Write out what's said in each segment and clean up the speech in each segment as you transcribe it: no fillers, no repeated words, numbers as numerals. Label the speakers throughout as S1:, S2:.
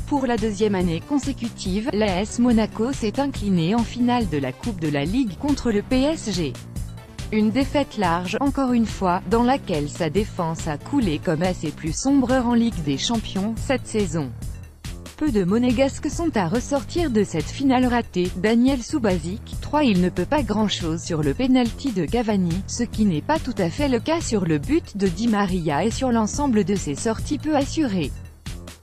S1: Pour la deuxième année consécutive, l'AS Monaco s'est incliné en finale de la Coupe de la Ligue contre le PSG. Une défaite large, encore une fois, dans laquelle sa défense a coulé comme assez plus sombre en Ligue des Champions, cette saison. Peu de Monégasques sont à ressortir de cette finale ratée. Daniel Subasic, 3. Il ne peut pas grand-chose sur le penalty de Cavani, ce qui n'est pas tout à fait le cas sur le but de Di Maria et sur l'ensemble de ses sorties peu assurées.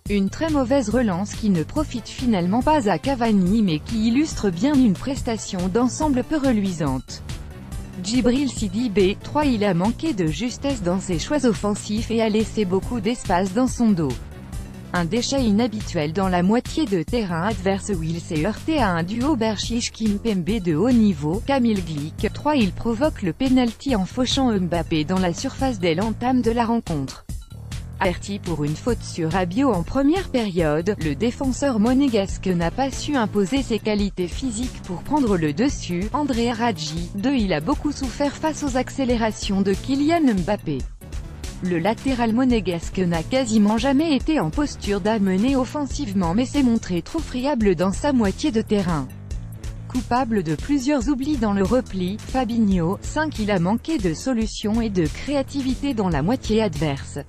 S1: Une très mauvaise relance qui ne profite finalement pas à Cavani mais qui illustre bien une prestation d'ensemble peu reluisante. Djibril Sidi B, 3. Il a manqué de justesse dans ses choix offensifs et a laissé beaucoup d'espace dans son dos. Un déchet inhabituel dans la moitié de terrain adverse où il s'est heurté à un duo Berchiche-Kimpembe de haut niveau. Kamil Glik, 3. Il provoque le pénalty en fauchant Mbappé dans la surface dès l'entame de la rencontre. Averti pour une faute sur Rabiot en première période, le défenseur monégasque n'a pas su imposer ses qualités physiques pour prendre le dessus. Andrea Raggi, 2. Il a beaucoup souffert face aux accélérations de Kylian Mbappé. Le latéral monégasque n'a quasiment jamais été en posture d'amener offensivement mais s'est montré trop friable dans sa moitié de terrain. Coupable de plusieurs oublis dans le repli, Fabinho, 5. Il a manqué de solution et de créativité dans la moitié adverse.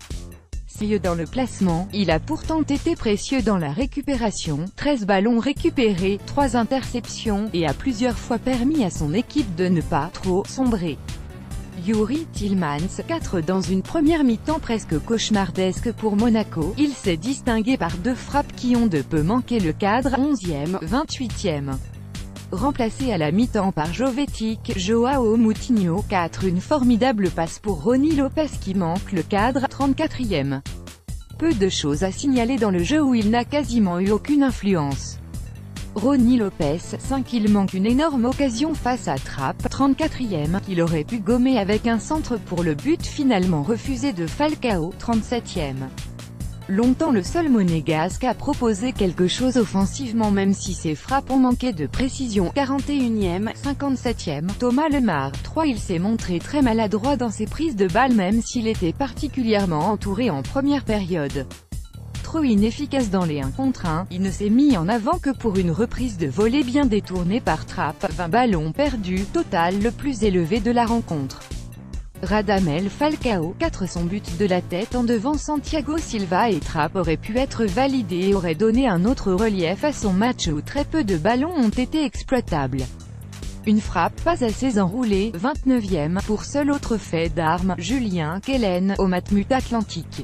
S1: Mieux dans le placement, il a pourtant été précieux dans la récupération, 13 ballons récupérés, 3 interceptions, et a plusieurs fois permis à son équipe de ne pas trop sombrer. Youri Tielemans, 4. Dans une première mi-temps presque cauchemardesque pour Monaco, il s'est distingué par 2 frappes qui ont de peu manqué le cadre, 11e, 28e. Remplacé à la mi-temps par Jovetic, Joao Moutinho, 4. Une formidable passe pour Rony Lopez qui manque le cadre, 34e. Peu de choses à signaler dans le jeu où il n'a quasiment eu aucune influence. Rony Lopez, 5. Il manque une énorme occasion face à Trapp, 34e, qu'il aurait pu gommer avec un centre pour le but finalement refusé de Falcao, 37e. Longtemps le seul monégasque a proposé quelque chose offensivement même si ses frappes ont manqué de précision. 41e, 57e, Thomas Lemar, 3. Il s'est montré très maladroit dans ses prises de balles même s'il était particulièrement entouré en première période. Trop inefficace dans les 1 contre 1, il ne s'est mis en avant que pour une reprise de volée bien détournée par Trapp, 20 ballons perdus, total le plus élevé de la rencontre. Radamel Falcao, 4. Son but de la tête en devant Santiago Silva et Trapp aurait pu être validé et aurait donné un autre relief à son match où très peu de ballons ont été exploitables. Une frappe pas assez enroulée, 29e, pour seul autre fait d'arme, Julien Kellen, au Matmut Atlantique.